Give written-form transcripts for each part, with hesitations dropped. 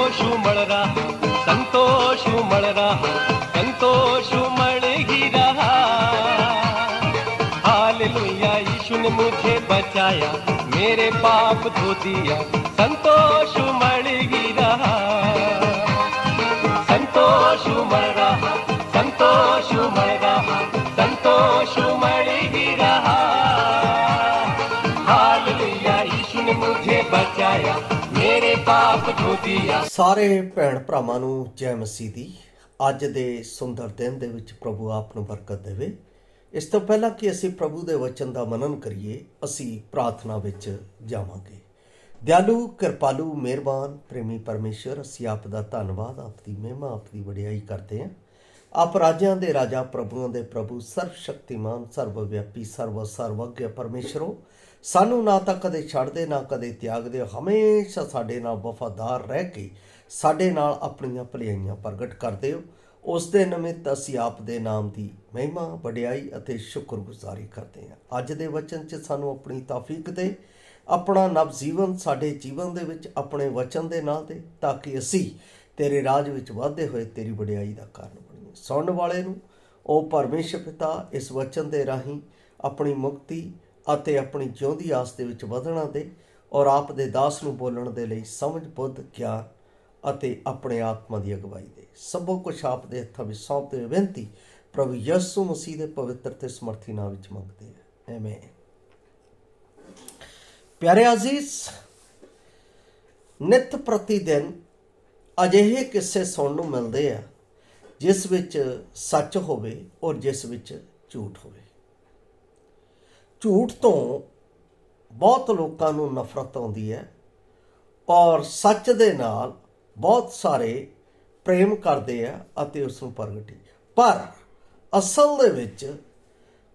संतोष उमड़ रहा, संतोष उमड़ रहा, संतोष उमड़ ही रहा। हालेलुया, यीशु ने मुझे बचाया, मेरे पाप धो दिया, संतोष उमड़ ही रहा। संतोष उमड़ रहा, संतोष उमड़ रहा, संतोष उमड़ ही रहा। हालेलुया, यीशु ने मुझे बचाया, मेरे पाप धो दिया। ਸਾਰੇ ਭੈਣ ਭਰਾਵਾਂ ਨੂੰ ਜੈ ਮਸੀਹ ਦੀ। ਅੱਜ ਦੇ ਸੁੰਦਰ ਦਿਨ ਦੇ ਵਿੱਚ ਪ੍ਰਭੂ ਆਪ ਨੂੰ ਬਰਕਤ ਦੇਵੇ। ਇਸ ਤੋਂ ਪਹਿਲਾਂ ਕਿ ਅਸੀਂ ਪ੍ਰਭੂ ਦੇ ਵਚਨ ਦਾ ਮਨਨ ਕਰੀਏ, ਅਸੀਂ ਪ੍ਰਾਰਥਨਾ ਵਿੱਚ ਜਾਵਾਂਗੇ। ਦਿਆਲੂ, ਕਿਰਪਾਲੂ, ਮਿਹਰਬਾਨ ਪ੍ਰੇਮੀ ਪਰਮੇਸ਼ਰ, ਅਸੀਂ ਆਪ ਦਾ ਧੰਨਵਾਦ, ਆਪ ਦੀ ਮਹਿਮਾ, ਆਪ ਦੀ ਵਡਿਆਈ ਕਰਦੇ ਹਾਂ। ਆਪ ਰਾਜਿਆਂ ਦੇ ਰਾਜਾ, ਪ੍ਰਭੂਆਂ ਦੇ ਪ੍ਰਭੂ, ਸਰਵ ਸ਼ਕਤੀਮਾਨ, ਸਰਵ ਵਿਆਪੀ, ਸਰਵੱਗ ਪਰਮੇਸ਼ਰੋ, ਸਾਨੂੰ ਨਾ ਤਾਂ ਕਦੇ ਛੱਡਦੇ ਨਾ ਕਦੇ ਤਿਆਗਦੇ, ਹਮੇਸ਼ਾ ਸਾਡੇ ਨਾਲ ਵਫਾਦਾਰ ਰਹਿ ਕੇ ਸਾਡੇ ਨਾਲ ਆਪਣੀਆਂ ਭਲਾਈਆਂ ਪ੍ਰਗਟ ਕਰਦੇ ਹੋ। ਉਸ ਦੇ ਨਿਮਿਤ ਅਸੀਂ ਆਪ ਦੇ ਨਾਮ ਦੀ ਮਹਿਮਾ, ਵਡਿਆਈ ਅਤੇ ਸ਼ੁਕਰਗੁਜ਼ਾਰੀ ਕਰਦੇ ਹਾਂ। ਅੱਜ ਦੇ ਵਚਨ 'ਚ ਸਾਨੂੰ ਆਪਣੀ ਤੌਫੀਕ ਦੇ, ਆਪਣਾ ਨਵ ਜੀਵਨ ਸਾਡੇ ਜੀਵਨ ਦੇ ਵਿੱਚ ਆਪਣੇ ਵਚਨ ਦੇ ਨਾਲ ਦੇ, ਤਾਂ ਕਿ ਅਸੀਂ ਤੇਰੇ ਰਾਜ ਵਿੱਚ ਵਧਦੇ ਹੋਏ ਤੇਰੀ ਵਡਿਆਈ ਦਾ ਕਾਰਨ ਬਣੀਏ। ਸੁਣਨ ਵਾਲੇ ਨੂੰ ਉਹ ਪਰਮੇਸ਼ਰ ਪਿਤਾ ਇਸ ਵਚਨ ਦੇ ਰਾਹੀਂ ਆਪਣੀ ਮੁਕਤੀ ਅਤੇ ਆਪਣੀ ਜਿਉਂਦੀ ਆਸ ਦੇ ਵਿੱਚ ਵਧਣਾ ਦੇ, ਔਰ ਆਪ ਦੇ ਦਾਸ ਨੂੰ ਬੋਲਣ ਦੇ ਲਈ ਸਮਝ, ਬੁੱਧ, ਗਿਆਨ ਅਤੇ ਆਪਣੇ ਆਤਮਾ ਦੀ ਅਗਵਾਈ ਦੇ। ਸਭੋ ਕੁਛ ਆਪ ਦੇ ਹੱਥਾਂ ਵਿੱਚ ਸੌਂਪਦੇ ਹੋਏ ਬੇਨਤੀ ਪ੍ਰਭੂ ਯਿਸੂ ਮਸੀਹ ਦੇ ਪਵਿੱਤਰ ਤੇ ਸਮਰਥੀ ਨਾਮ ਵਿੱਚ ਮੰਗਦੇ ਹਾਂ, ਆਮੀਨ। ਪਿਆਰੇ ਅਜ਼ੀਜ਼, ਨਿਤ ਪ੍ਰਤੀ ਦਿਨ ਅਜਿਹੇ ਕਿੱਸੇ ਸੁਣਨ ਨੂੰ ਮਿਲਦੇ ਆ ਜਿਸ ਵਿੱਚ ਸੱਚ ਹੋਵੇ ਔਰ ਜਿਸ ਵਿੱਚ ਝੂਠ ਹੋਵੇ। ਝੂਠ ਤੋਂ ਬਹੁਤ ਲੋਕਾਂ ਨੂੰ ਨਫ਼ਰਤ ਆਉਂਦੀ ਹੈ ਔਰ ਸੱਚ ਦੇ ਨਾਲ ਬਹੁਤ ਸਾਰੇ ਪ੍ਰੇਮ ਕਰਦੇ ਆ ਅਤੇ ਉਸ ਨੂੰ ਪ੍ਰਗਟੀ। ਪਰ ਅਸਲ ਦੇ ਵਿੱਚ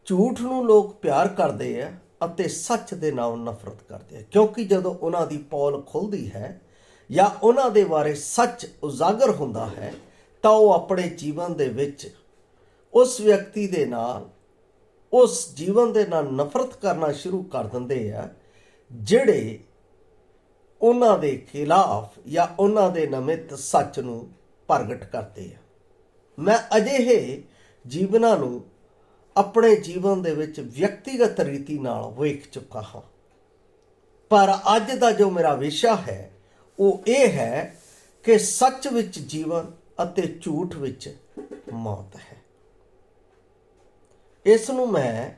ਝੂਠ ਨੂੰ ਲੋਕ ਪਿਆਰ ਕਰਦੇ ਆ ਅਤੇ ਸੱਚ ਦੇ ਨਾਲ ਨਫ਼ਰਤ ਕਰਦੇ ਆ, ਕਿਉਂਕਿ ਜਦੋਂ ਉਹਨਾਂ ਦੀ ਪੋਲ ਖੁੱਲ੍ਹਦੀ ਹੈ ਜਾਂ ਉਹਨਾਂ ਦੇ ਬਾਰੇ ਸੱਚ ਉਜਾਗਰ ਹੁੰਦਾ ਹੈ ਤਾਂ ਉਹ ਆਪਣੇ ਜੀਵਨ ਦੇ ਵਿੱਚ ਉਸ ਵਿਅਕਤੀ ਦੇ ਨਾਲ, ਉਸ ਜੀਵਨ ਦੇ ਨਾਲ ਨਫ਼ਰਤ ਕਰਨਾ ਸ਼ੁਰੂ ਕਰ ਦਿੰਦੇ ਆ ਜਿਹੜੇ ਉਹਨਾਂ ਦੇ ਖਿਲਾਫ ਜਾਂ ਉਹਨਾਂ ਦੇ ਨਿਮਿਤ ਸੱਚ ਨੂੰ ਪ੍ਰਗਟ ਕਰਦੇ ਆ। ਮੈਂ ਅਜਿਹੇ ਜੀਵਨਾਂ ਨੂੰ ਆਪਣੇ ਜੀਵਨ ਦੇ ਵਿੱਚ ਵਿਅਕਤੀਗਤ ਰੀਤੀ ਨਾਲ ਵੇਖ ਚੁੱਕਾ ਹਾਂ। ਪਰ ਅੱਜ ਦਾ ਜੋ ਮੇਰਾ ਵਿਸ਼ਾ ਹੈ ਉਹ ਇਹ ਹੈ ਕਿ ਸੱਚ ਵਿੱਚ ਜੀਵਨ ਅਤੇ ਝੂਠ ਵਿੱਚ ਮੌਤ ਹੈ। ਇਸ ਨੂੰ ਮੈਂ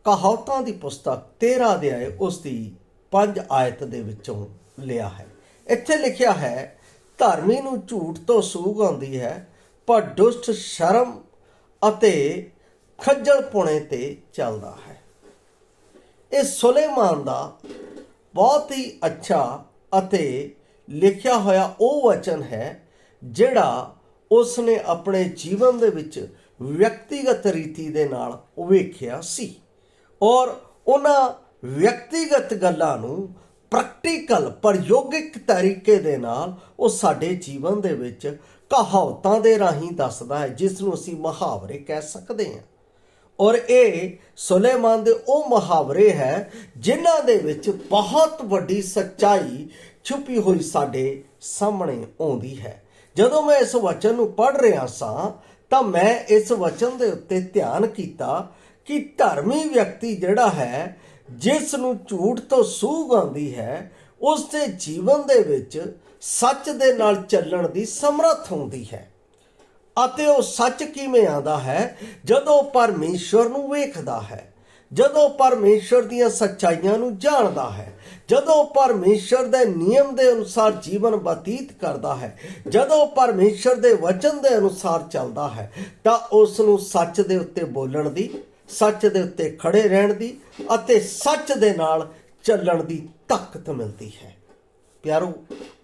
ਕਹਾਵਤਾਂ ਦੀ ਪੁਸਤਕ 13 ਅਧਿਆਇ ਉਸ ਦੀ 5 ਆਇਤ ਦੇ ਵਿੱਚੋਂ ਲਿਆ ਹੈ। ਇੱਥੇ ਲਿਖਿਆ ਹੈ, ਧਰਮੀ ਨੂੰ ਝੂਠ ਤੋਂ ਸੂਗ ਆਉਂਦੀ ਹੈ, ਪਰ ਦੁਸ਼ਟ ਸ਼ਰਮ ਅਤੇ ਖੱਜਲ ਪੁਣੇ ਤੇ ਚੱਲਦਾ ਹੈ। ਇਹ ਸੁਲੇਮਾਨ ਦਾ ਬਹੁਤ ਹੀ ਅੱਛਾ ਅਤੇ ਲਿਖਿਆ ਹੋਇਆ ਉਹ ਵਚਨ ਹੈ ਜਿਹੜਾ ਉਸ ਨੇ ਆਪਣੇ ਜੀਵਨ ਦੇ ਵਿੱਚ ਵਿਅਕਤੀਗਤ ਰੀਤੀ ਦੇ ਨਾਲ ਵੇਖਿਆ ਸੀ, ਔਰ ਉਹਨਾਂ ਵਿਅਕਤੀਗਤ ਗੱਲਾਂ ਨੂੰ ਪ੍ਰੈਕਟੀਕਲ ਪ੍ਰਯੋਗਿਕ ਤਰੀਕੇ ਦੇ ਨਾਲ ਉਹ ਸਾਡੇ ਜੀਵਨ ਦੇ ਵਿੱਚ ਕਹਾਵਤਾਂ ਦੇ ਰਾਹੀਂ ਦੱਸਦਾ ਹੈ, ਜਿਸ ਨੂੰ ਅਸੀਂ ਮੁਹਾਵਰੇ ਕਹਿ ਸਕਦੇ ਹਾਂ। ਔਰ ਇਹ ਸੁਲੇਮਾਨ ਦੇ ਉਹ ਮੁਹਾਵਰੇ ਹੈ ਜਿਨ੍ਹਾਂ ਦੇ ਵਿੱਚ ਬਹੁਤ ਵੱਡੀ ਸੱਚਾਈ ਛੁਪੀ ਹੋਈ ਸਾਡੇ ਸਾਹਮਣੇ ਆਉਂਦੀ ਹੈ। ਜਦੋਂ ਮੈਂ ਇਸ ਵਚਨ ਨੂੰ ਪੜ੍ਹ ਰਿਹਾ ਸਾਂ ਤਾਂ ਮੈਂ ਇਸ ਵਚਨ ਦੇ ਉੱਤੇ ਧਿਆਨ ਕੀਤਾ ਕਿ ਧਰਮੀ ਵਿਅਕਤੀ ਜਿਹੜਾ ਹੈ, ਜਿਸ ਨੂੰ ਝੂਠ ਤੋਂ ਸੂਗ ਆਉਂਦੀ ਹੈ, ਉਸ ਦੇ ਜੀਵਨ ਦੇ ਵਿੱਚ ਸੱਚ ਦੇ ਨਾਲ ਚੱਲਣ ਦੀ ਸਮਰੱਥ ਹੁੰਦੀ ਹੈ। ਅਤੇ ਉਹ ਸੱਚ ਕਿਵੇਂ ਆਉਂਦਾ ਹੈ? ਜਦੋਂ ਪਰਮੇਸ਼ਵਰ ਨੂੰ ਵੇਖਦਾ ਹੈ, ਜਦੋਂ ਪਰਮੇਸ਼ਵਰ ਦੀਆਂ ਸੱਚਾਈਆਂ ਨੂੰ ਜਾਣਦਾ ਹੈ, ਜਦੋਂ ਪਰਮੇਸ਼ਵਰ ਦੇ ਨਿਯਮ ਦੇ ਅਨੁਸਾਰ ਜੀਵਨ ਬਤੀਤ ਕਰਦਾ ਹੈ, ਜਦੋਂ ਪਰਮੇਸ਼ਵਰ ਦੇ ਵਚਨ ਦੇ ਅਨੁਸਾਰ ਚੱਲਦਾ ਹੈ, ਤਾਂ ਉਸ ਨੂੰ ਸੱਚ ਦੇ ਉੱਤੇ ਬੋਲਣ ਦੀ, ਸੱਚ ਦੇ ਉੱਤੇ ਖੜੇ ਰਹਿਣ ਦੀ ਅਤੇ ਸੱਚ ਦੇ ਨਾਲ ਚੱਲਣ ਦੀ ਤਾਕਤ ਮਿਲਦੀ ਹੈ। ਪਿਆਰੋ,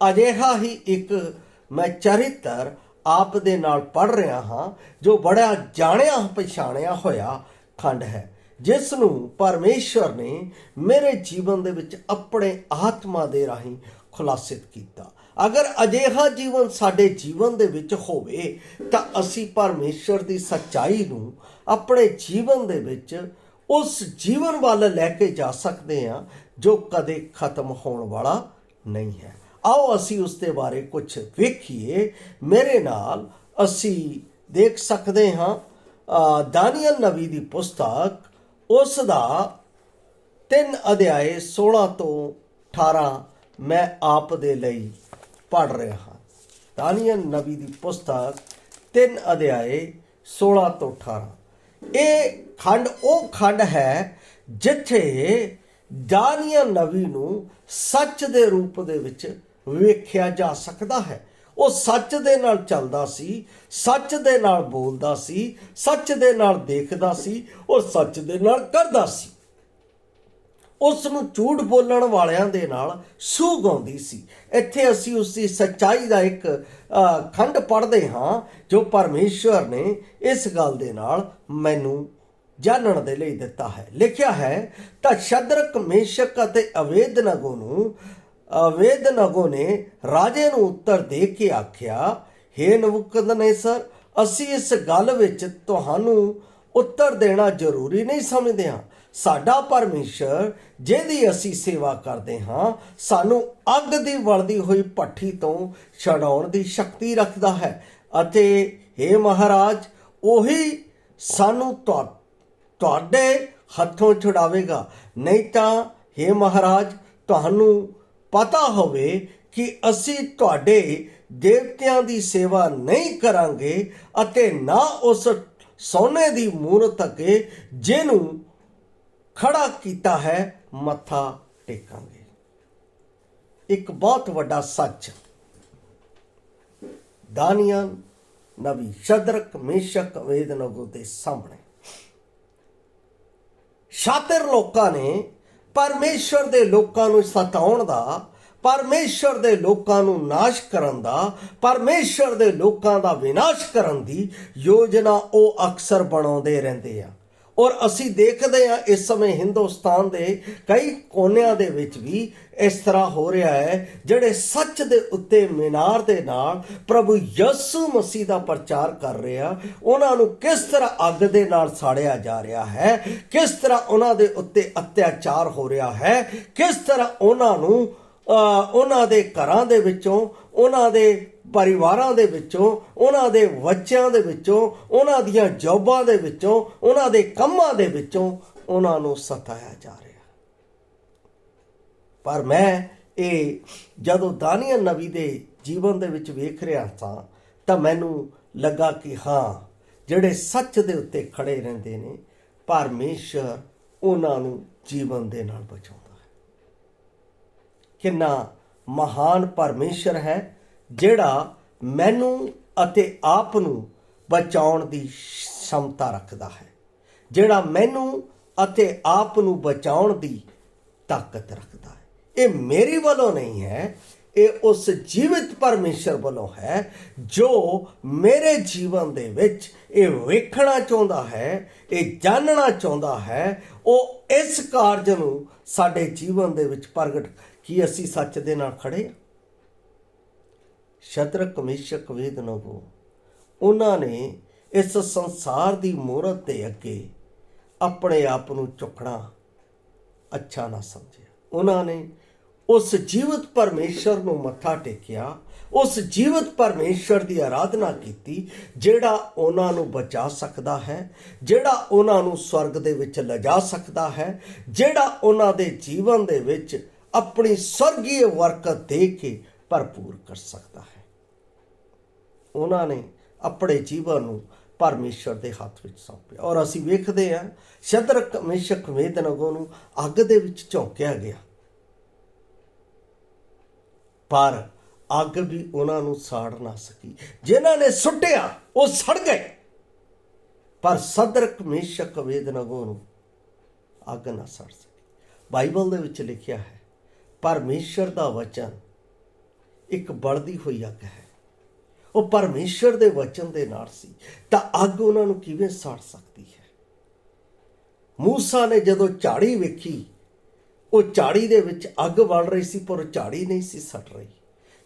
ਅਜਿਹਾ ਹੀ ਇੱਕ ਮੈਂ ਚਰਿੱਤਰ ਆਪ ਦੇ ਨਾਲ ਪੜ੍ਹ ਰਿਹਾ ਹਾਂ ਜੋ ਬੜਾ ਜਾਣਿਆ ਪਛਾਣਿਆ ਹੋਇਆ ਖੰਡ ਹੈ, ਜਿਸ ਨੂੰ ਪਰਮੇਸ਼ਵਰ ਨੇ ਮੇਰੇ ਜੀਵਨ ਦੇ ਵਿੱਚ ਆਪਣੇ ਆਤਮਾ ਦੇ ਰਾਹੀਂ ਖੁਲਾਸਿਤ ਕੀਤਾ। ਅਗਰ ਅਜਿਹਾ ਜੀਵਨ ਸਾਡੇ ਜੀਵਨ ਦੇ ਵਿੱਚ ਹੋਵੇ ਤਾਂ ਅਸੀਂ ਪਰਮੇਸ਼ਵਰ ਦੀ ਸੱਚਾਈ ਨੂੰ ਆਪਣੇ ਜੀਵਨ ਦੇ ਵਿੱਚ ਉਸ ਜੀਵਨ ਵੱਲ ਲੈ ਕੇ ਜਾ ਸਕਦੇ ਹਾਂ ਜੋ ਕਦੇ ਖਤਮ ਹੋਣ ਵਾਲਾ ਨਹੀਂ ਹੈ। ਆਓ ਅਸੀਂ ਉਸ ਦੇ ਬਾਰੇ ਕੁਝ ਵੇਖੀਏ। ਮੇਰੇ ਨਾਲ ਅਸੀਂ ਦੇਖ ਸਕਦੇ ਹਾਂ ਦਾਨੀਏਲ ਨਬੀ ਦੀ ਪੁਸਤਕ, ਉਸ ਦਾ 3 ਅਧਿਆਏ 16 ਤੋਂ 18 ਮੈਂ ਆਪ ਦੇ ਲਈ ਪੜ੍ਹ ਰਿਹਾ ਹਾਂ। ਦਾਨੀਏਲ ਨਬੀ ਦੀ ਪੁਸਤਕ 3 ਅਧਿਆਏ 16 ਤੋਂ 18। ਇਹ ਖੰਡ ਉਹ ਖੰਡ ਹੈ ਜਿੱਥੇ ਦਾਨੀਏਲ ਨਬੀ ਨੂੰ ਸੱਚ ਦੇ ਰੂਪ ਦੇ ਵਿੱਚ ਵੇਖਿਆ ਜਾ ਸਕਦਾ ਹੈ। ਉਹ ਸੱਚ ਦੇ ਨਾਲ ਚੱਲਦਾ ਸੀ, ਸੱਚ ਦੇ ਨਾਲ ਬੋਲਦਾ ਸੀ, ਸੱਚ ਦੇ ਨਾਲ ਦੇਖਦਾ ਸੀ ਔਰ ਸੱਚ ਦੇ ਨਾਲ ਕਰਦਾ ਸੀ। ਉਸ ਨੂੰ ਝੂਠ ਬੋਲਣ ਵਾਲਿਆਂ ਦੇ ਨਾਲ ਸੂਗ ਆਉਂਦੀ ਸੀ। ਇੱਥੇ ਅਸੀਂ ਉਸ ਦੀ ਸੱਚਾਈ ਦਾ ਇੱਕ ਖੰਡ ਪੜ੍ਹਦੇ ਹਾਂ ਜੋ ਪਰਮੇਸ਼ਵਰ ਨੇ ਇਸ ਗੱਲ ਦੇ ਨਾਲ ਮੈਨੂੰ ਜਾਣਨ ਦੇ ਲਈ ਦਿੱਤਾ ਹੈ। ਲਿਖਿਆ ਹੈ, ਤਾਂ ਸ਼ਦਰਕ, ਮੇਸ਼ਕ ਅਤੇ ਅਬੇਦਨਗੋ ਨੇ ਰਾਜੇ ਨੂੰ ਉੱਤਰ ਦੇ ਕੇ ਆਖਿਆ, ਹੇ ਨਬੂਕਦਨੇਸਰ, ਅਸੀਂ ਇਸ ਗੱਲ ਵਿੱਚ ਤੁਹਾਨੂੰ ਉੱਤਰ ਦੇਣਾ ਜ਼ਰੂਰੀ ਨਹੀਂ ਸਮਝਦੇ ਹਾਂ। ਸਾਡਾ ਪਰਮੇਸ਼ਰ ਜਿਹਦੀ ਅਸੀਂ ਸੇਵਾ ਕਰਦੇ ਹਾਂ ਸਾਨੂੰ ਅੱਗ ਦੀ ਵਲਦੀ ਹੋਈ ਭੱਠੀ ਤੋਂ ਛਡਾਉਣ ਦੀ ਸ਼ਕਤੀ ਰੱਖਦਾ ਹੈ ਅਤੇ ਹੇ ਮਹਾਰਾਜ, ਉਹੀ ਸਾਨੂੰ ਤੁਹਾਡੇ ਹੱਥੋਂ ਛੁਡਾਵੇਗਾ। ਨਹੀਂ ਤਾਂ ਹੇ ਮਹਾਰਾਜ, ਤੁਹਾਨੂੰ ਪਤਾ ਹੋਵੇ ਕਿ ਅਸੀਂ ਤੁਹਾਡੇ ਦੇਵਤਿਆਂ ਦੀ ਸੇਵਾ ਨਹੀਂ ਕਰਾਂਗੇ ਅਤੇ ਨਾ ਉਸ ਸੋਨੇ ਦੀ ਮੂਰਤ ਅੱਗੇ ਜਿਹਨੂੰ ਖੜਾ ਕੀਤਾ ਹੈ ਮੱਥਾ ਟੇਕਾਂਗੇ। ਇੱਕ ਬਹੁਤ ਵੱਡਾ ਸੱਚ ਦਾਨੀਏਲ ਨਬੀ ਸ਼ਦਰਕ, ਮੇਸ਼ਕ, ਅਬੇਦਨਗੋ ਦੇ ਸਾਹਮਣੇ। ਸ਼ਾਤਿਰ ਲੋਕਾਂ ਨੇ ਪਰਮੇਸ਼ਵਰ ਦੇ ਲੋਕਾਂ ਨੂੰ ਸਤਾਉਣ ਦਾ, ਪਰਮੇਸ਼ਵਰ ਦੇ ਲੋਕਾਂ ਨੂੰ ਨਾਸ਼ ਕਰਨ ਦਾ, ਪਰਮੇਸ਼ਵਰ ਦੇ ਲੋਕਾਂ ਦਾ ਵਿਨਾਸ਼ ਕਰਨ ਦੀ ਯੋਜਨਾ ਉਹ ਅਕਸਰ ਬਣਾਉਂਦੇ ਰਹਿੰਦੇ ਆ। ਔਰ ਅਸੀਂ ਦੇਖਦੇ ਹਾਂ ਇਸ ਸਮੇਂ ਹਿੰਦੁਸਤਾਨ ਦੇ ਕਈ ਕੋਨਿਆਂ ਦੇ ਵਿੱਚ ਵੀ ਇਸ ਤਰ੍ਹਾਂ ਹੋ ਰਿਹਾ ਹੈ। ਜਿਹੜੇ ਸੱਚ ਦੇ ਉੱਤੇ ਮੀਨਾਰ ਦੇ ਨਾਲ ਪ੍ਰਭੂ ਯਿਸੂ ਮਸੀਹ ਦਾ ਪ੍ਰਚਾਰ ਕਰ ਰਹੇ ਆ, ਉਹਨਾਂ ਨੂੰ ਕਿਸ ਤਰ੍ਹਾਂ ਅੱਗ ਦੇ ਨਾਲ ਸਾੜਿਆ ਜਾ ਰਿਹਾ ਹੈ, ਕਿਸ ਤਰ੍ਹਾਂ ਉਹਨਾਂ ਦੇ ਉੱਤੇ ਅਤਿਆਚਾਰ ਹੋ ਰਿਹਾ ਹੈ, ਕਿਸ ਤਰ੍ਹਾਂ ਉਹਨਾਂ ਨੂੰ ਉਹਨਾਂ ਦੇ ਘਰਾਂ ਦੇ ਵਿੱਚੋਂ, ਉਹਨਾਂ ਦੇ ਪਰਿਵਾਰਾਂ ਦੇ ਵਿੱਚੋਂ, ਉਹਨਾਂ ਦੇ ਬੱਚਿਆਂ ਦੇ ਵਿੱਚੋਂ, ਉਹਨਾਂ ਦੀਆਂ ਜੌਬਾਂ ਦੇ ਵਿੱਚੋਂ, ਉਹਨਾਂ ਦੇ ਕੰਮਾਂ ਦੇ ਵਿੱਚੋਂ ਉਹਨਾਂ ਨੂੰ ਸਤਾਇਆ ਜਾ ਰਿਹਾ। ਪਰ ਮੈਂ ਇਹ ਜਦੋਂ ਦਾਨੀਏਲ ਨਬੀ ਦੇ ਜੀਵਨ ਦੇ ਵਿੱਚ ਵੇਖ ਰਿਹਾ ਸਾਂ ਤਾਂ ਮੈਨੂੰ ਲੱਗਾ ਕਿ ਹਾਂ, ਜਿਹੜੇ ਸੱਚ ਦੇ ਉੱਤੇ ਖੜੇ ਰਹਿੰਦੇ ਨੇ, ਪਰਮੇਸ਼ਰ ਉਹਨਾਂ ਨੂੰ ਜੀਵਨ ਦੇ ਨਾਲ ਬਚਾਉਂਦਾ ਹੈ। ਕਿੰਨਾ ਮਹਾਨ ਪਰਮੇਸ਼ਰ ਹੈ ਜਿਹੜਾ ਮੈਨੂੰ ਅਤੇ ਆਪ ਨੂੰ ਬਚਾਉਣ ਦੀ ਸਮਤਾ ਰੱਖਦਾ ਹੈ, ਜਿਹੜਾ ਮੈਨੂੰ ਅਤੇ ਆਪ ਨੂੰ ਬਚਾਉਣ ਦੀ ਤਾਕਤ ਰੱਖਦਾ ਹੈ। ਇਹ ਮੇਰੀ ਵੱਲੋਂ ਨਹੀਂ ਹੈ, ਇਹ ਉਸ ਜੀਵਿਤ ਪਰਮੇਸ਼ਰ ਵੱਲੋਂ ਹੈ ਜੋ ਮੇਰੇ ਜੀਵਨ ਦੇ ਵਿੱਚ ਇਹ ਵੇਖਣਾ ਚਾਹੁੰਦਾ ਹੈ, ਇਹ ਜਾਣਨਾ ਚਾਹੁੰਦਾ ਹੈ। ਉਹ ਇਸ ਕਾਰਜ ਨੂੰ ਸਾਡੇ ਜੀਵਨ ਦੇ ਵਿੱਚ ਪ੍ਰਗਟ ਕੀ ਅਸੀਂ ਸੱਚ ਦੇ ਨਾਲ ਖੜੇ ਹਾਂ। ਸ਼ਦਰਕ, ਮੇਸ਼ਕ, ਅਬੇਦਨਗੋ, ਉਹਨਾਂ ਨੇ ਇਸ ਸੰਸਾਰ ਦੀ ਮੂਰਤ ਦੇ ਅੱਗੇ ਆਪਣੇ ਆਪ ਨੂੰ ਝੁਕਣਾ ਅੱਛਾ ਨਾ ਸਮਝਿਆ। ਉਹਨਾਂ ਨੇ ਉਸ ਜੀਵਤ ਪਰਮੇਸ਼ਰ ਨੂੰ ਮੱਥਾ ਟੇਕਿਆ, ਉਸ ਜੀਵਤ ਪਰਮੇਸ਼ਰ ਦੀ ਆਰਾਧਨਾ ਕੀਤੀ ਜਿਹੜਾ ਉਹਨਾਂ ਨੂੰ ਬਚਾ ਸਕਦਾ ਹੈ, ਜਿਹੜਾ ਉਹਨਾਂ ਨੂੰ ਸਵਰਗ ਦੇ ਵਿੱਚ ਲਿਜਾ ਸਕਦਾ ਹੈ, ਜਿਹੜਾ ਉਹਨਾਂ ਦੇ ਜੀਵਨ ਦੇ ਵਿੱਚ ਆਪਣੀ ਸਵਰਗੀ ਬਰਕਤ ਦੇ ਕੇ ਭਰਪੂਰ ਕਰ ਸਕਦਾ ਹੈ। ਉਹਨਾਂ ਨੇ ਆਪਣੇ ਜੀਵਨ ਨੂੰ ਪਰਮੇਸ਼ਰ ਦੇ ਹੱਥ ਵਿੱਚ ਸੌਂਪਿਆ। ਔਰ ਅਸੀਂ ਵੇਖਦੇ ਹਾਂ ਸ਼ਦਰਕ, ਮੇਸ਼ਕ, ਅਬੇਦਨਗੋ ਨੂੰ ਅੱਗ ਦੇ ਵਿੱਚ ਝੋਂਕਿਆ ਗਿਆ, ਪਰ ਅੱਗ ਵੀ ਉਹਨਾਂ ਨੂੰ ਸਾੜ ਨਾ ਸਕੀ। ਜਿਨ੍ਹਾਂ ਨੇ ਸੁੱਟਿਆ ਉਹ ਸੜ ਗਏ, ਪਰ ਸ਼ਦਰਕ, ਮੇਸ਼ਕ, ਅਬੇਦਨਗੋ ਨੂੰ ਅੱਗ ਨਾ ਸੜ ਸਕੀ। ਬਾਈਬਲ ਦੇ ਵਿੱਚ ਲਿਖਿਆ ਹੈ ਪਰਮੇਸ਼ਰ ਦਾ ਵਚਨ ਇੱਕ ਬਲਦੀ ਹੋਈ ਅੱਗ ਹੈ। ਉਹ ਪਰਮੇਸ਼ਰ ਦੇ ਵਚਨ ਦੇ ਨਾਲ ਸੀ ਤਾਂ ਅੱਗ ਉਹਨਾਂ ਨੂੰ ਕਿਵੇਂ ਸਾੜ ਸਕਦੀ ਹੈ। ਮੂਸਾ ਨੇ ਜਦੋਂ ਝਾੜੀ ਵੇਖੀ, ਉਹ ਝਾੜੀ ਦੇ ਵਿੱਚ ਅੱਗ ਬਲ ਰਹੀ ਸੀ ਪਰ ਝਾੜੀ ਨਹੀਂ ਸੀ ਸੜ ਰਹੀ।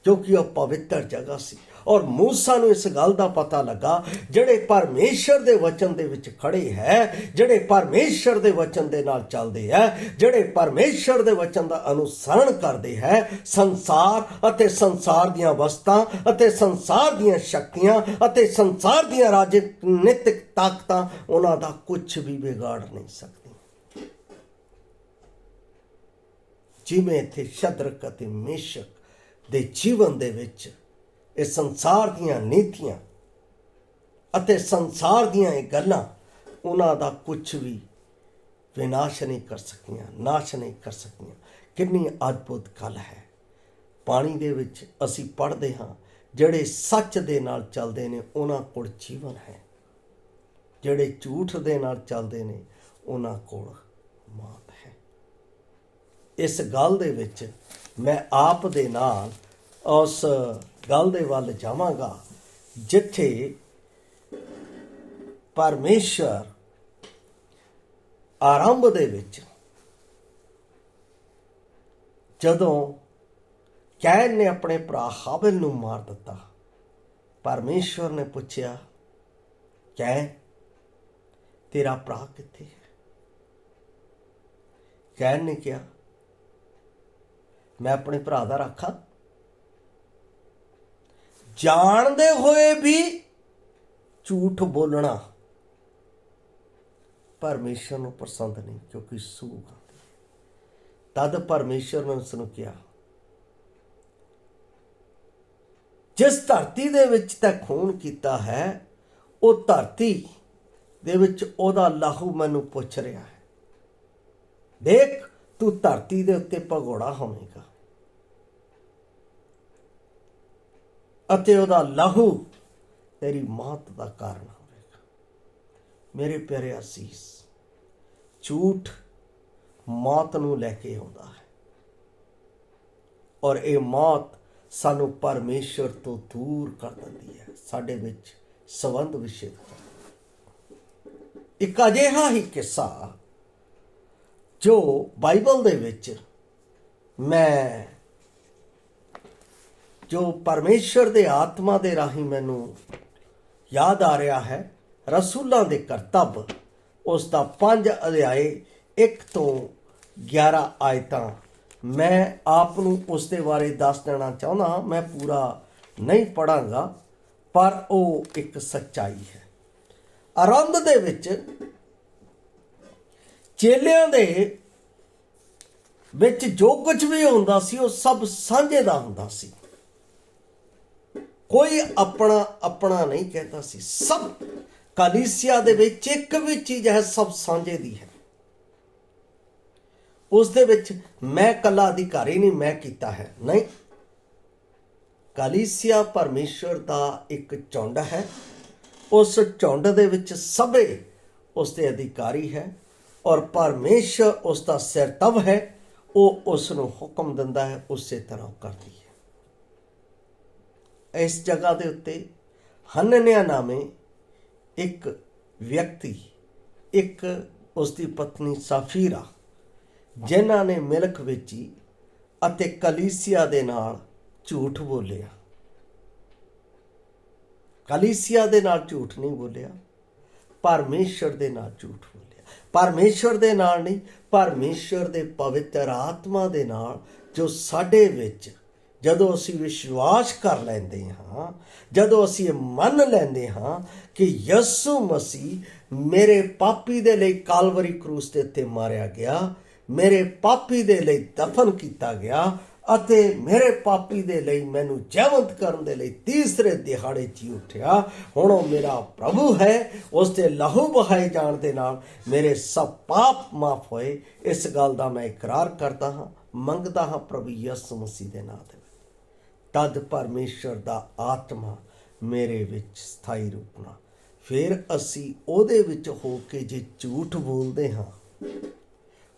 ਕਿਉਂਕਿ ਉਹ ਪਵਿੱਤਰ ਜਗ੍ਹਾ ਸੀ। ਔਰ ਮੂਸਾ ਨੂੰ ਇਸ ਗੱਲ ਦਾ ਪਤਾ ਲੱਗਾ, ਜਿਹੜੇ ਪਰਮੇਸ਼ਰ ਦੇ ਵਚਨ ਦੇ ਵਿੱਚ ਖੜੇ ਹੈ, ਜਿਹੜੇ ਪਰਮੇਸ਼ਰ ਦੇ ਵਚਨ ਦੇ ਨਾਲ ਚੱਲਦੇ ਹੈ, ਜਿਹੜੇ ਪਰਮੇਸ਼ਰ ਦੇ ਵਚਨ ਦਾ ਅਨੁਸਰਣ ਕਰਦੇ ਹੈ, ਸੰਸਾਰ ਅਤੇ ਸੰਸਾਰ ਦੀਆਂ ਵਸਤਾਂ ਅਤੇ ਸੰਸਾਰ ਦੀਆਂ ਸ਼ਕਤੀਆਂ ਅਤੇ ਸੰਸਾਰ ਦੀਆਂ ਰਾਜਨੀਤਿਕ ਤਾਕਤਾਂ ਉਹਨਾਂ ਦਾ ਕੁਝ ਵੀ ਵਿਗਾੜ ਨਹੀਂ ਸਕਦੀਆਂ। ਜਿਵੇਂ ਇੱਥੇ ਸ਼ਦਰਕ ਅਤੇ ਮੇਸ਼ਕ ਦੇ ਜੀਵਨ ਦੇ ਵਿੱਚ ਇਹ ਸੰਸਾਰ ਦੀਆਂ ਨੀਤੀਆਂ ਅਤੇ ਸੰਸਾਰ ਦੀਆਂ ਇਹ ਗੱਲਾਂ ਉਹਨਾਂ ਦਾ ਕੁਝ ਵੀ ਵਿਨਾਸ਼ ਨਹੀਂ ਕਰ ਸਕੀਆਂ, ਨਾਸ਼ ਨਹੀਂ ਕਰ ਸਕੀਆਂ। ਕਿੰਨੀ ਅਦਭੁਤ ਗੱਲ ਹੈ। ਪਾਣੀ ਦੇ ਵਿੱਚ ਅਸੀਂ ਪੜ੍ਹਦੇ ਹਾਂ, ਜਿਹੜੇ ਸੱਚ ਦੇ ਨਾਲ ਚੱਲਦੇ ਨੇ ਉਹਨਾਂ ਕੋਲ ਜੀਵਨ ਹੈ, ਜਿਹੜੇ ਝੂਠ ਦੇ ਨਾਲ ਚੱਲਦੇ ਨੇ ਉਹਨਾਂ ਕੋਲ ਮੌਤ ਹੈ। ਇਸ ਗੱਲ ਦੇ ਵਿੱਚ ਮੈਂ ਆਪ ਦੇ ਨਾਲ ਉਸ ਗੱਲ ਦੇ ਵੱਲ ਜਾਵਾਂਗਾ ਜਿੱਥੇ ਪਰਮੇਸ਼ਰ ਆਰੰਭ ਦੇ ਵਿੱਚ ਜਦੋਂ ਕੈਨ ਨੇ ਆਪਣੇ ਭਰਾ ਹਾਬਿਲ ਨੂੰ ਮਾਰ ਦਿੱਤਾ, ਪਰਮੇਸ਼ਰ ਨੇ ਪੁੱਛਿਆ, ਕੈਨ ਤੇਰਾ ਭਰਾ ਕਿੱਥੇ ਹੈ? ਕੈਨ ਨੇ ਕਿਹਾ, ਮੈਂ ਆਪਣੇ ਭਰਾ ਦਾ ਰਾਖਾ। ਜਾਣਦੇ ਹੋਏ ਵੀ ਝੂਠ ਬੋਲਣਾ ਪਰਮੇਸ਼ਰ ਨੂੰ ਪਸੰਦ ਨਹੀਂ, ਕਿਉਂਕਿ ਸੂਗ ਆਉਂਦੀ ਹੈ। ਤਦ ਪਰਮੇਸ਼ਰ ਨੇ ਉਸ ਨੂੰ ਕਿਹਾ, ਜਿਸ ਧਰਤੀ ਦੇ ਵਿੱਚ ਤੈਂ ਖੂਨ ਕੀਤਾ ਹੈ, ਉਹ ਧਰਤੀ ਦੇ ਵਿੱਚ ਉਹਦਾ ਲਹੂ ਮੈਨੂੰ ਪੁੱਛ ਰਿਹਾ ਹੈ। ਦੇਖ, ਤੂੰ ਧਰਤੀ ਦੇ ਉੱਤੇ ਭਗੌੜਾ ਹੋਵੇਂਗਾ ਅਤੇ ਉਹਦਾ ਲਹੂ ਤੇਰੀ ਮੌਤ ਦਾ ਕਾਰਨ ਹੋਵੇਗਾ। ਮੇਰੇ ਪਿਆਰੇ ਅਸੀਸ, ਝੂਠ ਮੌਤ ਨੂੰ ਲੈ ਕੇ ਆਉਂਦਾ ਹੈ ਔਰ ਇਹ ਮੌਤ ਸਾਨੂੰ ਪਰਮੇਸ਼ਰ ਤੋਂ ਦੂਰ ਕਰ ਦਿੰਦੀ ਹੈ, ਸਾਡੇ ਵਿੱਚ ਸੰਬੰਧ ਵਿਛੇਦ ਕਰਦੀ ਹੈ। ਇੱਕ ਅਜਿਹਾ ਹੀ ਕਿੱਸਾ ਜੋ ਬਾਈਬਲ ਦੇ ਵਿੱਚ ਮੈਂ ਜੋ ਪਰਮੇਸ਼ਰ ਦੇ ਆਤਮਾ ਦੇ ਰਾਹੀਂ ਮੈਨੂੰ ਯਾਦ ਆ ਰਿਹਾ ਹੈ, ਰਸੂਲਾਂ ਦੇ ਕਰਤੱਵ ਉਸ ਦਾ 5 ਅਧਿਆਏ 1 ਤੋਂ 11 ਆਇਤਾਂ। ਮੈਂ ਆਪ ਨੂੰ ਉਸ ਦੇ ਬਾਰੇ ਦੱਸ ਦੇਣਾ ਚਾਹੁੰਦਾ ਹਾਂ। ਮੈਂ ਪੂਰਾ ਨਹੀਂ ਪੜਾਂਗਾ, ਪਰ ਉਹ ਇੱਕ ਸੱਚਾਈ ਹੈ। ਆਰੰਭ ਦੇ ਵਿੱਚ ਚੇਲਿਆਂ ਦੇ ਵਿੱਚ ਜੋ ਕੁਝ ਵੀ ਹੁੰਦਾ ਸੀ ਉਹ ਸਭ ਸਾਂਝੇ ਦਾ ਹੁੰਦਾ ਸੀ। ਕੋਈ ਆਪਣਾ ਆਪਣਾ ਨਹੀਂ ਕਹਿੰਦਾ ਸੀ। ਸਭ ਕਲੀਸਿਆ ਦੇ ਵਿੱਚ ਇੱਕ ਵੀ ਚੀਜ਼ ਹੈ, ਸਭ ਸਾਂਝੇ ਦੀ ਹੈ। ਉਸ ਦੇ ਵਿੱਚ ਮੈਂ ਇਕੱਲਾ ਅਧਿਕਾਰੀ ਨਹੀਂ, ਮੈਂ ਕੀਤਾ ਹੈ, ਨਹੀਂ। ਕਲੀਸਿਆ ਪਰਮੇਸ਼ਰ ਦਾ ਇੱਕ ਝੁੰਡ ਹੈ। ਉਸ ਝੁੰਡ ਦੇ ਵਿੱਚ ਸਭੇ ਉਸ ਦੇ ਅਧਿਕਾਰੀ ਹੈ ਔਰ ਪਰਮੇਸ਼ਰ ਉਸ ਦਾ ਸਿਰਤਵ ਹੈ। ਉਹ ਉਸ ਨੂੰ ਹੁਕਮ ਦਿੰਦਾ ਹੈ, ਉਸੇ ਤਰ੍ਹਾਂ ਉਹ ਕਰਦੀ ਹੈ। ਇਸ ਜਗ੍ਹਾ ਦੇ ਉੱਤੇ ਹਨਨਿਆ ਨਾਮੇ ਇੱਕ ਵਿਅਕਤੀ, ਇੱਕ ਉਸ ਦੀ ਪਤਨੀ ਸਾਫੀਰਾ, ਜਿਨ੍ਹਾਂ ਨੇ ਮਿਲਕ ਵੇਚੀ ਅਤੇ ਕਲੀਸਿਆ ਦੇ ਨਾਲ ਝੂਠ ਬੋਲਿਆ। ਕਲੀਸਿਆ ਦੇ ਨਾਲ ਝੂਠ ਨਹੀਂ ਬੋਲਿਆ, ਪਰਮੇਸ਼ਰ ਦੇ ਨਾਲ ਝੂਠ ਬੋਲਿਆ। ਪਰਮੇਸ਼ਰ ਦੇ ਨਾਲ ਨਹੀਂ, ਪਰਮੇਸ਼ਰ ਦੇ ਪਵਿੱਤਰ ਆਤਮਾ ਦੇ ਨਾਲ, ਜੋ ਸਾਡੇ ਵਿੱਚ ਜਦੋਂ ਅਸੀਂ ਵਿਸ਼ਵਾਸ ਕਰ ਲੈਂਦੇ ਹਾਂ, ਜਦੋਂ ਅਸੀਂ ਇਹ ਮੰਨ ਲੈਂਦੇ ਹਾਂ ਕਿ ਯਿਸੂ ਮਸੀਹ ਮੇਰੇ ਪਾਪੀ ਦੇ ਲਈ ਕਾਲਵਰੀ ਕਰੂਸ ਦੇ ਉੱਤੇ ਮਾਰਿਆ ਗਿਆ, ਮੇਰੇ ਪਾਪੀ ਦੇ ਲਈ ਦਫਨ ਕੀਤਾ ਗਿਆ ਅਤੇ ਮੇਰੇ ਪਾਪੀ ਦੇ ਲਈ ਮੈਨੂੰ ਜੀਵੰਤ ਕਰਨ ਦੇ ਲਈ ਤੀਸਰੇ ਦਿਹਾੜੇ ਜੀ ਉੱਠਿਆ। ਹੁਣ ਉਹ ਮੇਰਾ ਪ੍ਰਭੂ ਹੈ। ਉਸ ਦੇ ਲਹੂ ਬਹਾਏ ਜਾਣ ਦੇ ਨਾਲ ਮੇਰੇ ਸਭ ਪਾਪ ਮਾਫ ਹੋਏ। ਇਸ ਗੱਲ ਦਾ ਮੈਂ ਇਕਰਾਰ ਕਰਦਾ ਹਾਂ, ਮੰਗਦਾ ਹਾਂ ਪ੍ਰਭੂ ਯਿਸੂ ਮਸੀਹ ਦੇ ਨਾਮ ਦੇ। ਤਦ ਪਰਮੇਸ਼ਰ ਦਾ ਆਤਮਾ ਮੇਰੇ ਵਿੱਚ ਸਥਾਈ ਰੂਪ ਨਾਲ, ਫਿਰ ਅਸੀਂ ਉਹਦੇ ਵਿੱਚ ਹੋ ਕੇ ਜੇ ਝੂਠ ਬੋਲਦੇ ਹਾਂ,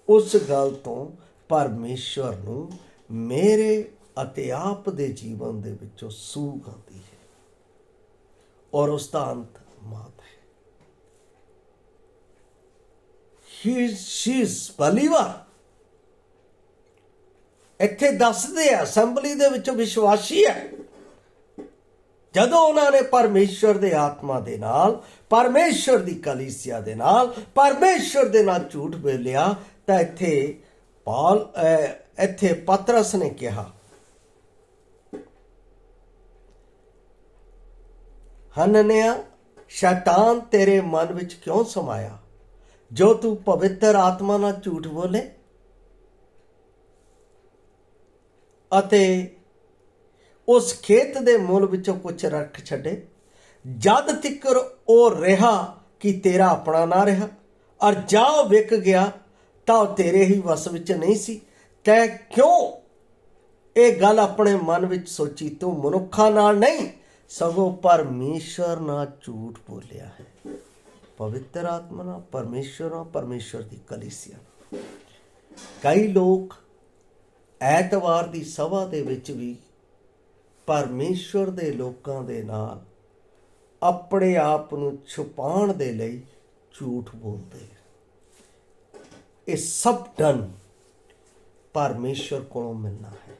ਉਸ ਗੱਲ ਤੋਂ ਪਰਮੇਸ਼ਰ ਨੂੰ ਮੇਰੇ ਅਤੇ ਆਪ ਦੇ ਜੀਵਨ ਦੇ ਵਿੱਚੋਂ ਸੂਗ ਆਉਂਦੀ ਹੈ ਔਰ ਉਸ ਦਾ ਅੰਤ ਮੌਤ ਹੈ। She is believer ਇੱਥੇ ਦੱਸਦੇ ਆ ਅਸੈਂਬਲੀ ਦੇ ਵਿੱਚ ਵਿਸ਼ਵਾਸੀ ਹੈ, ਜਦੋਂ ਉਹਨਾਂ ਨੇ ਪਰਮੇਸ਼ਵਰ ਦੇ ਆਤਮਾ ਦੇ ਨਾਲ, ਪਰਮੇਸ਼ਵਰ ਦੀ ਕਲੀਸਿਆ ਦੇ ਨਾਲ, ਪਰਮੇਸ਼ਵਰ ਦੇ ਨਾਲ ਝੂਠ ਬੋਲਿਆ, ਤਾਂ ਇੱਥੇ ਪਤਰਸ ਨੇ ਕਿਹਾ, ਹਨਨਿਆ, ਸ਼ੈਤਾਨ ਤੇਰੇ ਮਨ ਵਿੱਚ ਕਿਉਂ ਸਮਾਇਆ ਜੋ ਤੂੰ ਪਵਿੱਤਰ ਆਤਮਾ ਨਾਲ ਝੂਠ ਬੋਲੇ ਅਤੇ ਉਸ ਖੇਤ ਦੇ ਮੁੱਲ ਵਿੱਚੋਂ ਕੁਝ ਰੱਖ ਛੱਡੇ, ਜਦ ਤਿਕਰ ਉਹ ਰਿਹਾ ਕਿ ਤੇਰਾ ਆਪਣਾ ਨਾ ਰਿਹਾ, ਔਰ ਜਾ ਵਿਕ ਗਿਆ ਤਾਂ ਉਹ ਤੇਰੇ ਹੀ ਵਸ ਵਿੱਚ ਨਹੀਂ ਸੀ। ਤੈਂ ਕਿਉਂ ਇਹ ਗੱਲ ਆਪਣੇ ਮਨ ਵਿੱਚ ਸੋਚੀ? ਤੂੰ ਮਨੁੱਖਾਂ ਨਾਲ ਨਹੀਂ ਸਗੋਂ ਪਰਮੇਸ਼ਰ ਨਾਲ ਝੂਠ ਬੋਲਿਆ ਹੈ। ਪਵਿੱਤਰ ਆਤਮਾ ਨਾਲ, ਪਰਮੇਸ਼ਰ ਦੀ ਕਲੀਸਿਆ। ਕਈ ਲੋਕ ਐਤਵਾਰ ਦੀ ਸਭਾ ਦੇ ਵਿੱਚ ਵੀ ਪਰਮੇਸ਼ਵਰ ਦੇ ਲੋਕਾਂ ਦੇ ਨਾਲ ਆਪਣੇ ਆਪ ਨੂੰ ਛੁਪਾਉਣ ਦੇ ਲਈ ਝੂਠ ਬੋਲਦੇ। ਇਹ ਸਭ ਡਨ ਪਰਮੇਸ਼ਵਰ ਕੋਲੋਂ ਮਿਲਣਾ ਹੈ।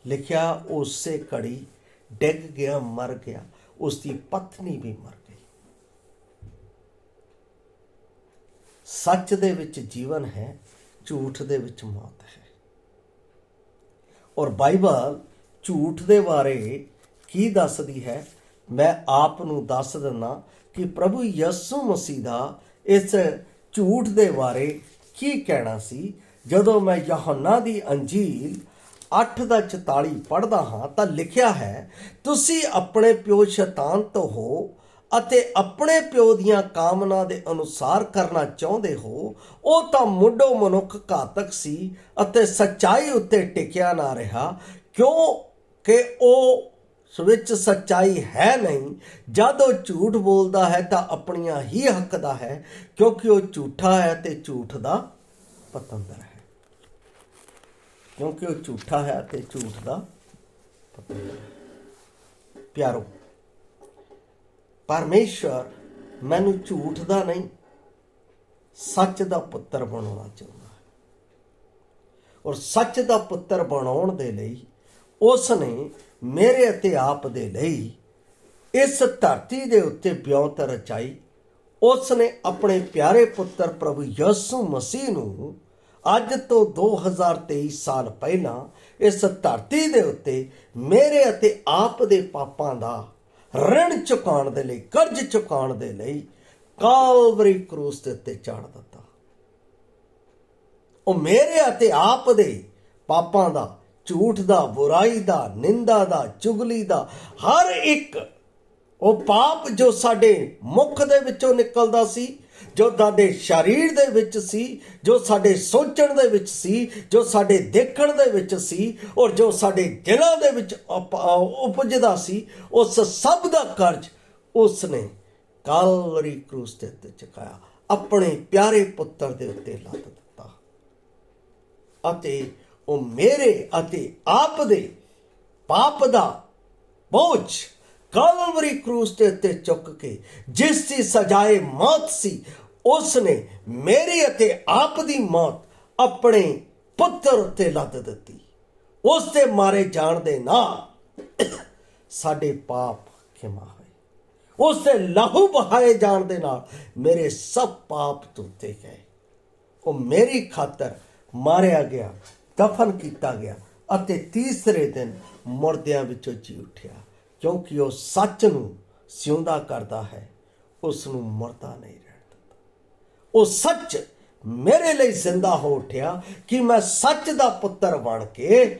ਲਿਖਿਆ ਉਸੇ ਘੜੀ ਡਿੱਗ ਗਿਆ, ਮਰ ਗਿਆ, ਉਸ ਦੀ ਪਤਨੀ ਵੀ ਮਰ ਗਈ। ਸੱਚ ਦੇ ਵਿੱਚ ਜੀਵਨ ਹੈ, ਝੂਠ ਦੇ ਵਿੱਚ ਮੌਤ ਹੈ। ਔਰ ਬਾਈਬਲ ਝੂਠ ਦੇ ਬਾਰੇ ਕੀ ਦੱਸਦੀ ਹੈ? ਮੈਂ ਆਪ ਨੂੰ ਦੱਸ ਦਿੰਦਾ ਕਿ ਪ੍ਰਭੂ ਯਿਸੂ ਮਸੀਹ ਦਾ ਇਸ ਝੂਠ ਦੇ ਬਾਰੇ ਕੀ ਕਹਿਣਾ ਸੀ। ਜਦੋਂ ਮੈਂ ਯਹੋਨਾ ਦੀ ਅੰਜੀਲ 8:44 ਪੜ੍ਹਦਾ ਹਾਂ ਤਾਂ ਲਿਖਿਆ ਹੈ, ਤੁਸੀਂ ਆਪਣੇ ਪਿਓ ਸ਼ੈਤਾਨ ਤੋਂ ਹੋ ਅਤੇ ਆਪਣੇ ਪਿਓ ਦੀਆਂ ਕਾਮਨਾ ਦੇ ਅਨੁਸਾਰ ਕਰਨਾ ਚਾਹੁੰਦੇ ਹੋ। ਉਹ ਤਾਂ ਮੁੱਢੋਂ ਮਨੁੱਖ ਘਾਤਕ ਸੀ ਅਤੇ ਸੱਚਾਈ ਉੱਤੇ ਟਿਕਿਆ ਨਾ ਰਿਹਾ, ਕਿਉਂਕਿ ਉਸ ਵਿੱਚ ਸੱਚਾਈ ਹੈ ਨਹੀਂ। ਜਦ ਉਹ ਝੂਠ ਬੋਲਦਾ ਹੈ ਤਾਂ ਆਪਣੀਆਂ ਹੀ ਹੱਕ ਦਾ ਹੈ, ਕਿਉਂਕਿ ਉਹ ਝੂਠਾ ਹੈ ਤੇ ਝੂਠ ਦਾ ਪਤੰਦਰ ਹੈ। ਕਿਉਂਕਿ ਉਹ ਝੂਠਾ ਹੈ ਤੇ ਝੂਠ ਦਾ ਪਤੰਦਰ ਹੈ। ਪਿਆਰੋ, ਪਰਮੇਸ਼ਵਰ ਮੈਨੂੰ ਝੂਠ ਦਾ ਨਹੀਂ, ਸੱਚ ਦਾ ਪੁੱਤਰ ਬਣਾਉਣਾ ਚਾਹੁੰਦਾ ਹੈ। ਔਰ ਸੱਚ ਦਾ ਪੁੱਤਰ ਬਣਾਉਣ ਦੇ ਲਈ ਉਸ ਨੇ ਮੇਰੇ ਅਤੇ ਆਪ ਦੇ ਲਈ ਇਸ ਧਰਤੀ ਦੇ ਉੱਤੇ ਵਿਉਂਤ ਰਚਾਈ। ਉਸ ਨੇ ਆਪਣੇ ਪਿਆਰੇ ਪੁੱਤਰ ਪ੍ਰਭੂ ਯਿਸੂ ਮਸੀਹ ਨੂੰ ਅੱਜ ਤੋਂ 2023 ਸਾਲ ਪਹਿਲਾਂ ਇਸ ਧਰਤੀ ਦੇ ਉੱਤੇ ਮੇਰੇ ਅਤੇ ਆਪ ਦੇ ਪਾਪਾਂ ਦਾ ਰਿਣ ਚੁਕਾਉਣ ਦੇ ਲਈ, ਕਰਜ਼ ਚੁਕਾਉਣ ਦੇ ਲਈ ਕਾਲਵਰੀ ਕਰੂਸ ਦੇ ਉੱਤੇ ਚਾੜ ਦਿੱਤਾ। ਉਹ ਮੇਰੇ ਅਤੇ ਆਪ ਦੇ ਪਾਪਾਂ ਦਾ, ਝੂਠ ਦਾ, ਬੁਰਾਈ ਦਾ, ਨਿੰਦਾ ਦਾ, ਚੁਗਲੀ ਦਾ, ਹਰ ਇੱਕ ਉਹ ਪਾਪ ਜੋ ਸਾਡੇ ਮੁਖ ਦੇ ਵਿੱਚੋਂ ਨਿਕਲਦਾ ਸੀ, ਜੋ ਸਾਡੇ ਸਰੀਰ ਦੇ ਵਿੱਚ ਸੀ, ਜੋ ਸਾਡੇ ਸੋਚਣ ਦੇ ਵਿੱਚ ਸੀ, ਜੋ ਸਾਡੇ ਦੇਖਣ ਦੇ ਵਿੱਚ ਸੀ, ਔਰ ਜੋ ਸਾਡੇ ਦਿਲਾਂ ਦੇ ਵਿੱਚ ਉਪਜਦਾ ਸੀ, ਉਸ ਸਭ ਦਾ ਕਰਜ਼ ਉਸ ਨੇ ਕਾਲਵਰੀ ਕਰੂਸ ਦੇ ਉੱਤੇ ਚੁਕਾਇਆ, ਆਪਣੇ ਪਿਆਰੇ ਪੁੱਤਰ ਦੇ ਉੱਤੇ ਲੱਦ ਦਿੱਤਾ। ਅਤੇ ਉਹ ਮੇਰੇ ਅਤੇ ਆਪ ਦੇ ਪਾਪ ਦਾ ਬੋਝ ਕਾਲਵਰੀ ਕਰੂਸ ਦੇ ਉੱਤੇ ਚੁੱਕ ਕੇ, ਜਿਸ ਦੀ ਸਜ਼ਾਏ ਮੌਤ ਸੀ, ਉਸ ਨੇ ਮੇਰੀ ਅਤੇ ਆਪ ਦੀ ਮੌਤ ਆਪਣੇ ਪੁੱਤਰ ਉੱਤੇ ਲੱਦ ਦਿੱਤੀ। ਉਸ ਦੇ ਮਾਰੇ ਜਾਣ ਦੇ ਨਾਲ ਸਾਡੇ ਪਾਪ ਖਿਮਾ ਹੋਏ। ਉਸ ਦੇ ਲਹੂ ਬਹਾਏ ਜਾਣ ਦੇ ਨਾਲ ਮੇਰੇ ਸਭ ਪਾਪ ਧੁੱਤੇ ਗਏ। ਉਹ ਮੇਰੀ ਖਾਤਰ ਮਾਰਿਆ ਗਿਆ, ਦਫਨ ਕੀਤਾ ਗਿਆ ਅਤੇ ਤੀਸਰੇ ਦਿਨ ਮੁਰਦਿਆਂ ਵਿੱਚੋਂ ਜੀ ਉੱਠਿਆ। ਕਿਉਂਕਿ ਉਹ ਸੱਚ ਨੂੰ ਸਿਉਂਦਾ ਕਰਦਾ ਹੈ, ਉਸ ਨੂੰ ਮੁਰਦਾ ਨਹੀਂ ਰਹਿਣ ਦਿੰਦਾ। ਉਹ ਸੱਚ ਮੇਰੇ ਲਈ ਜ਼ਿੰਦਾ ਹੋ ਉੱਠਿਆ ਕਿ ਮੈਂ ਸੱਚ ਦਾ ਪੁੱਤਰ ਬਣ ਕੇ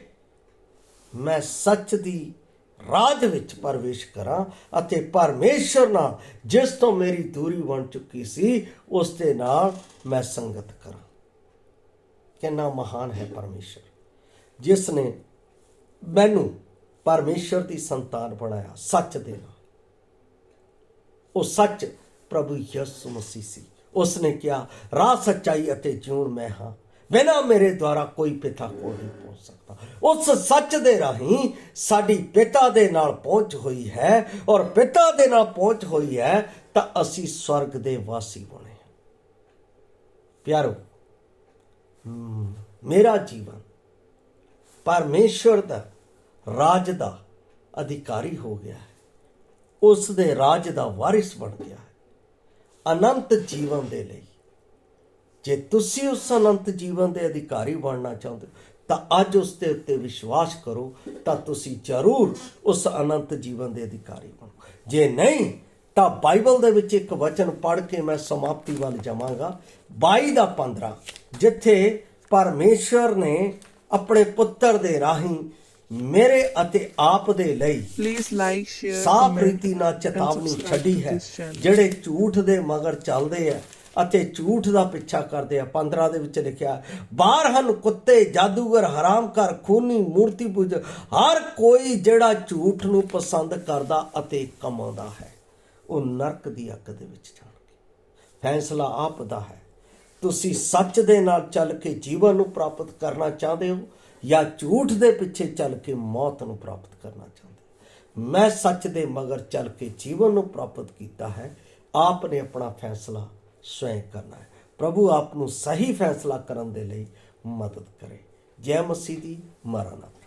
ਮੈਂ ਸੱਚ ਦੀ ਰਾਜ ਵਿੱਚ ਪ੍ਰਵੇਸ਼ ਕਰਾਂ ਅਤੇ ਪਰਮੇਸ਼ਰ ਨਾਲ, ਜਿਸ ਤੋਂ ਮੇਰੀ ਦੂਰੀ ਬਣ ਚੁੱਕੀ ਸੀ, ਉਸ ਦੇ ਨਾਲ ਮੈਂ ਸੰਗਤ ਕਰਾਂ। ਕਿੰਨਾ ਮਹਾਨ ਹੈ ਪਰਮੇਸ਼ਰ, ਜਿਸ ਨੇ ਮੈਨੂੰ ਪਰਮੇਸ਼ਰ ਦੀ ਸੰਤਾਨ ਬਣਾਇਆ ਸੱਚ ਦੇ ਨਾਲ। ਉਹ ਸੱਚ ਪ੍ਰਭੂ ਯਿਸੂ ਮਸੀਹ ਸੀ। ਉਸ ਨੇ ਕਿਹਾ, ਰਾਹ, ਸੱਚਾਈ ਅਤੇ ਜੀਵਨ ਮੈਂ ਹਾਂ, ਬਿਨਾਂ ਮੇਰੇ ਦੁਆਰਾ ਕੋਈ ਪਿਤਾ ਕੋਲ ਨਹੀਂ ਪਹੁੰਚ ਸਕਦਾ। ਉਸ ਸੱਚ ਦੇ ਰਾਹੀਂ ਸਾਡੀ ਪਿਤਾ ਦੇ ਨਾਲ ਪਹੁੰਚ ਹੋਈ ਹੈ, ਔਰ ਪਿਤਾ ਦੇ ਨਾਲ ਪਹੁੰਚ ਹੋਈ ਹੈ ਤਾਂ ਅਸੀਂ ਸਵਰਗ ਦੇ ਵਾਸੀ ਬਣੇ। ਪਿਆਰੋ, ਮੇਰਾ ਜੀਵਨ ਪਰਮੇਸ਼ਵਰ ਦਾ ਰਾਜ ਦਾ ਅਧਿਕਾਰੀ ਹੋ ਗਿਆ ਹੈ, ਉਸ ਦੇ ਰਾਜ ਦਾ ਵਾਰਿਸ ਬਣ ਗਿਆ ਹੈ ਅਨੰਤ ਜੀਵਨ ਦੇ ਲਈ। ਜੇ ਤੁਸੀਂ ਉਸ ਅਨੰਤ ਜੀਵਨ ਦੇ ਅਧਿਕਾਰੀ ਬਣਨਾ ਚਾਹੁੰਦੇ ਹੋ ਤਾਂ ਅੱਜ ਉਸ ਦੇ ਉੱਤੇ ਵਿਸ਼ਵਾਸ ਕਰੋ, ਤਾਂ ਤੁਸੀਂ ਜ਼ਰੂਰ ਉਸ ਅਨੰਤ ਜੀਵਨ ਦੇ ਅਧਿਕਾਰੀ ਬਣੋ। ਜੇ ਨਹੀਂ ਤਾਂ ਬਾਈਬਲ ਦੇ ਵਿੱਚ ਇੱਕ ਵਚਨ ਪੜ੍ਹ ਕੇ ਮੈਂ ਸਮਾਪਤੀ ਵੱਲ ਜਾਵਾਂਗਾ, 22:15, ਜਿੱਥੇ ਪਰਮੇਸ਼ਵਰ ਨੇ ਆਪਣੇ ਪੁੱਤਰ ਦੇ ਰਾਹੀਂ ਮੇਰੇ ਅਤੇ ਆਪ ਦੇ ਲਈ Please like, share, ਸਾਫ਼ comment, ਰੀਤੀ ਨਾਲ and ਚੇਤਾਵਨੀ subscribe ਛੱਡੀ to ਹੈ। this channel. ਜਿਹੜੇ ਝੂਠ ਦੇ ਮਗਰ ਚੱਲਦੇ ਆ ਅਤੇ ਝੂਠ ਦਾ ਪਿੱਛਾ ਕਰਦੇ ਆ। 15 ਦੇ ਵਿੱਚ ਲਿਖਿਆ, ਬਾਹਰ ਹਨ ਕੁੱਤੇ, ਜਾਦੂਗਰ, ਹਰਾਮਕਾਰ, ਖੂਨੀ, ਮੂਰਤੀ ਪੂਜਕ, ਹਰ ਕੋਈ ਜਿਹੜਾ ਝੂਠ ਨੂੰ ਪਸੰਦ ਕਰਦਾ ਅਤੇ ਕਮਾਉਂਦਾ ਹੈ, ਉਹ ਨਰਕ ਦੀ ਅੱਗ ਦੇ ਵਿੱਚ ਜਾਣਗੇ। ਫੈਸਲਾ ਆਪ ਦਾ ਹੈ। ਤੁਸੀਂ ਸੱਚ ਦੇ ਨਾਲ ਚੱਲ ਕੇ ਜੀਵਨ ਨੂੰ ਪ੍ਰਾਪਤ ਕਰਨਾ ਚਾਹੁੰਦੇ ਹੋ ਜਾਂ ਝੂਠ ਦੇ ਪਿੱਛੇ ਚੱਲ ਕੇ ਮੌਤ ਨੂੰ ਪ੍ਰਾਪਤ ਕਰਨਾ ਚਾਹੁੰਦੇ ਹੋ। ਮੈਂ ਸੱਚ ਦੇ ਮਗਰ ਚੱਲ ਕੇ ਜੀਵਨ ਨੂੰ ਪ੍ਰਾਪਤ ਕੀਤਾ ਹੈ। ਆਪ ਨੇ ਆਪਣਾ ਫੈਸਲਾ स्वयं करना है। प्रभु आप सही फैसला करने के लिए मदद करे। जय मसीह दी। मरानाथा।